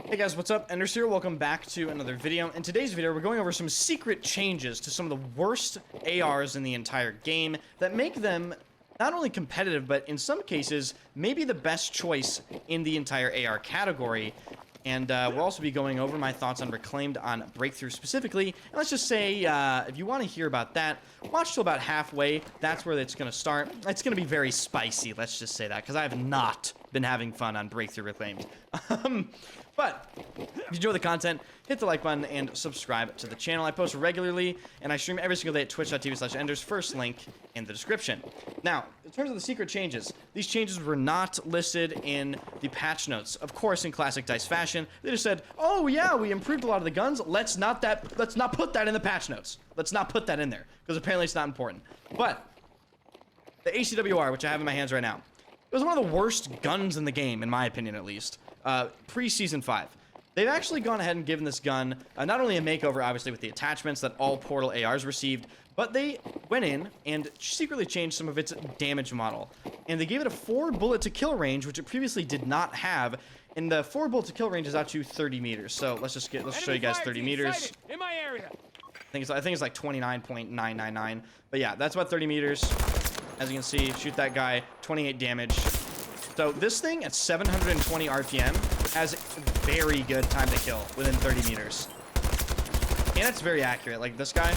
Hey guys, what's up? Enders here. Welcome back to another video. In today's video, we're going over some secret changes to some of the worst ARs in the entire game that make them not only competitive, but in some cases, maybe the best choice in the entire AR category. And we'll also be going over my thoughts on Reclaimed on Breakthrough specifically. And let's just say, if you want to hear about that, watch till about halfway. That's where it's going to start. It's going to be very spicy, let's just say that, because I have not been having fun on Breakthrough Reclaimed. But if you enjoy the content, hit the like button and subscribe to the channel. I post regularly, and I stream every single day at twitch.tv/enders. First link in the description. Now, in terms of the secret changes, these changes were not listed in the patch notes. Of course, in classic DICE fashion, they just said, "Oh yeah, we improved a lot of the guns. Let's not put that in the patch notes. Let's not put that in there because apparently it's not important." But the ACWR, which I have in my hands right now, it was one of the worst guns in the game, in my opinion at least. Pre-Season 5. They've actually gone ahead and given this gun not only a makeover, obviously, with the attachments that all Portal ARs received, but they went in and secretly changed some of its damage model. And they gave it a 4 bullet to kill range, which it previously did not have. And the 4 bullet to kill range is out to 30 meters. So let's show you guys 30 meters. In my area. I think it's like 29.999. But yeah, that's about 30 meters. As you can see, shoot that guy, 28 damage. So this thing at 720 RPM has very good time to kill within 30 meters. And it's very accurate. Like this guy,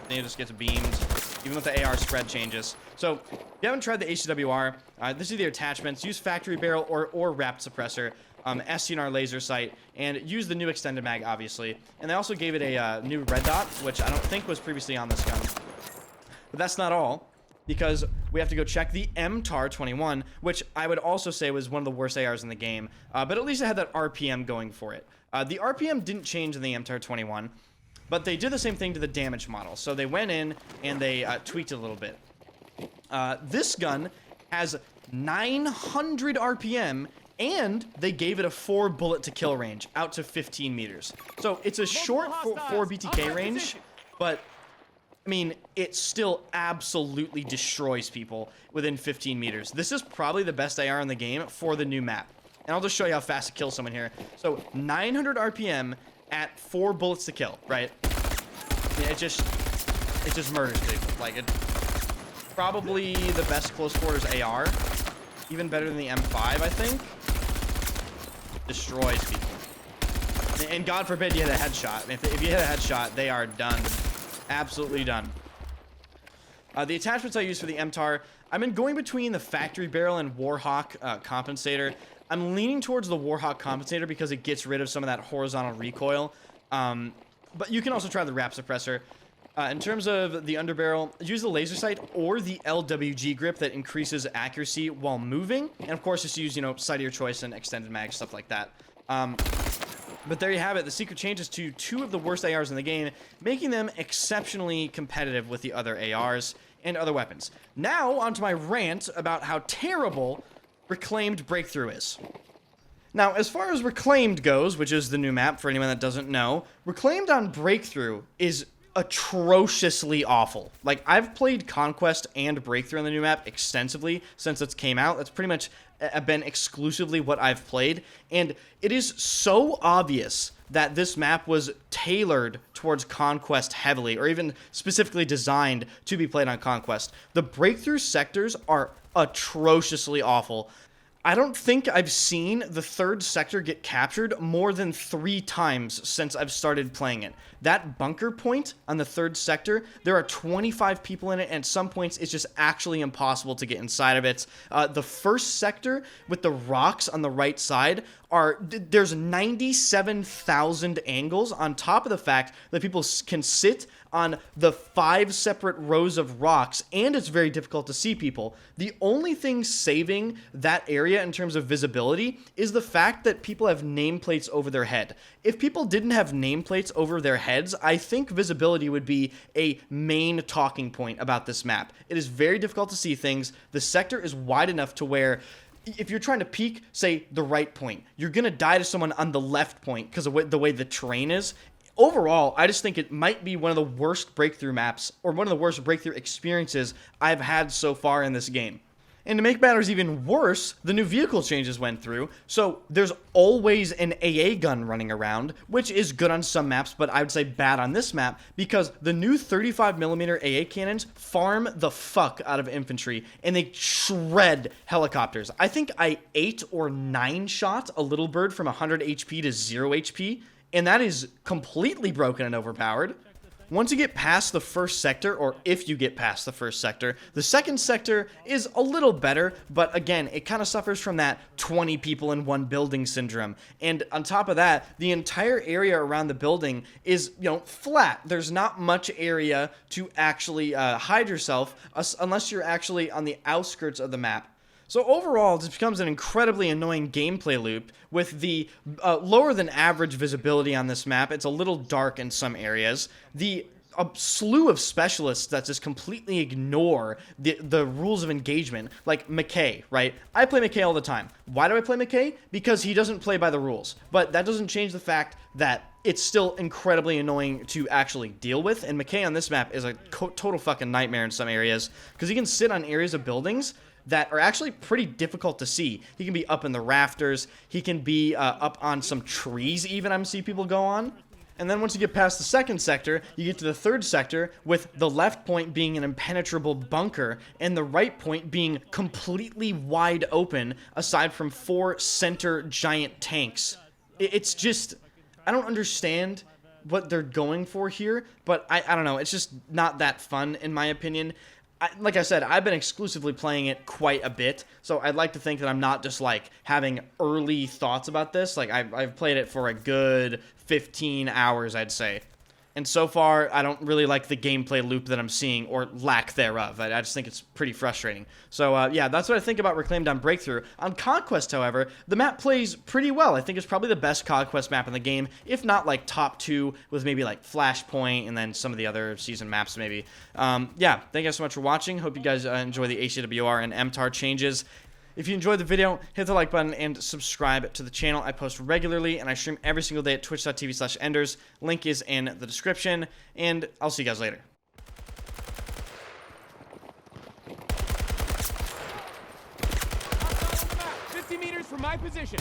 then he just gets beamed, even with the AR spread changes. So if you haven't tried the ACWR, this is the attachments. Use factory barrel or wrapped suppressor, SCNR laser sight, and use the new extended mag, obviously. And they also gave it a new red dot, which I don't think was previously on this gun. But that's not all, because we have to go check the MTAR-21, which I would also say was one of the worst ARs in the game, but at least it had that RPM going for it. The RPM didn't change in the MTAR-21, but they did the same thing to the damage model. So they went in and they tweaked it a little bit. This gun has 900 RPM, and they gave it a 4 bullet to kill range, out to 15 meters. So it's a short 4 BTK range, but I mean, it still absolutely destroys people within 15 meters. This is probably the best AR in the game for the new map. And I'll just show you how fast it kills someone here. So 900 RPM at 4 bullets to kill, right? Yeah, it just murders people. Like, it's probably the best close quarters AR. Even better than the M5, I think. Destroys people. And God forbid you hit a headshot. If you hit a headshot, they are done. Absolutely done. The attachments I use for the MTAR, I've been going between the factory barrel and Warhawk compensator. I'm leaning towards the Warhawk compensator because it gets rid of some of that horizontal recoil. But you can also try the wrap suppressor. In terms of the underbarrel, use the laser sight or the LWG grip that increases accuracy while moving. And of course, just use, sight of your choice and extended mag, stuff like that. But there you have it. The secret changes to 2 of the worst ARs in the game, making them exceptionally competitive with the other ARs and other weapons. Now, onto my rant about how terrible Reclaimed Breakthrough is. Now, as far as Reclaimed goes, which is the new map for anyone that doesn't know, Reclaimed on Breakthrough is atrociously awful. Like, I've played Conquest and Breakthrough on the new map extensively since it came out. That's pretty much been exclusively what I've played, and it is so obvious that this map was tailored towards Conquest heavily, or even specifically designed to be played on Conquest. The Breakthrough sectors are atrociously awful. I don't think I've seen the 3rd sector get captured more than 3 times since I've started playing it. That bunker point on the 3rd sector, there are 25 people in it, and at some points it's just actually impossible to get inside of it. The 1st sector with the rocks on the right side there's 97,000 angles on top of the fact that people can sit on the 5 separate rows of rocks, and it's very difficult to see people. The only thing saving that area in terms of visibility is the fact that people have nameplates over their head. If people didn't have nameplates over their heads, I think visibility would be a main talking point about this map. It is very difficult to see things. The sector is wide enough to where if you're trying to peek, say, the right point, you're going to die to someone on the left point because of the way the terrain is. Overall, I just think it might be one of the worst breakthrough maps, or one of the worst breakthrough experiences I've had so far in this game. And to make matters even worse, the new vehicle changes went through, so there's always an AA gun running around, which is good on some maps, but I would say bad on this map, because the new 35mm AA cannons farm the fuck out of infantry, and they shred helicopters. I think I 8 or 9 shot a little bird from 100 HP to 0 HP, and that is completely broken and overpowered. Once you get past the first sector, or if you get past the first sector, the second sector is a little better, but again, it kind of suffers from that 20 people in one building syndrome. And on top of that, the entire area around the building is, flat. There's not much area to actually hide yourself, unless you're actually on the outskirts of the map. So overall, this becomes an incredibly annoying gameplay loop with the lower than average visibility on this map. It's a little dark in some areas. A slew of specialists that just completely ignore the rules of engagement, like McKay, right? I play McKay all the time. Why do I play McKay? Because he doesn't play by the rules. But that doesn't change the fact that it's still incredibly annoying to actually deal with. And McKay on this map is a total fucking nightmare in some areas, because he can sit on areas of buildings that are actually pretty difficult to see. He can be up in the rafters. He can be up on some trees even, I'm seeing people go on. And then once you get past the second sector, you get to the third sector, with the left point being an impenetrable bunker and the right point being completely wide open, aside from 4 center giant tanks. It's just, I don't understand what they're going for here, but I don't know. It's just not that fun, in my opinion. Like I said, I've been exclusively playing it quite a bit, so I'd like to think that I'm not just, like, having early thoughts about this. Like, I've played it for a good 15 hours, I'd say. And so far, I don't really like the gameplay loop that I'm seeing, or lack thereof. I just think it's pretty frustrating. So, yeah, that's what I think about Reclaimed on Breakthrough. On Conquest, however, the map plays pretty well. I think it's probably the best Conquest map in the game, if not, like, top 2, with maybe, like, Flashpoint, and then some of the other season maps, maybe. Yeah, thank you guys so much for watching. Hope you guys enjoy the HDWR and MTAR changes. If you enjoyed the video, hit the like button and subscribe to the channel. I post regularly, and I stream every single day at twitch.tv/enders. Link is in the description, and I'll see you guys later. 50 meters from my position.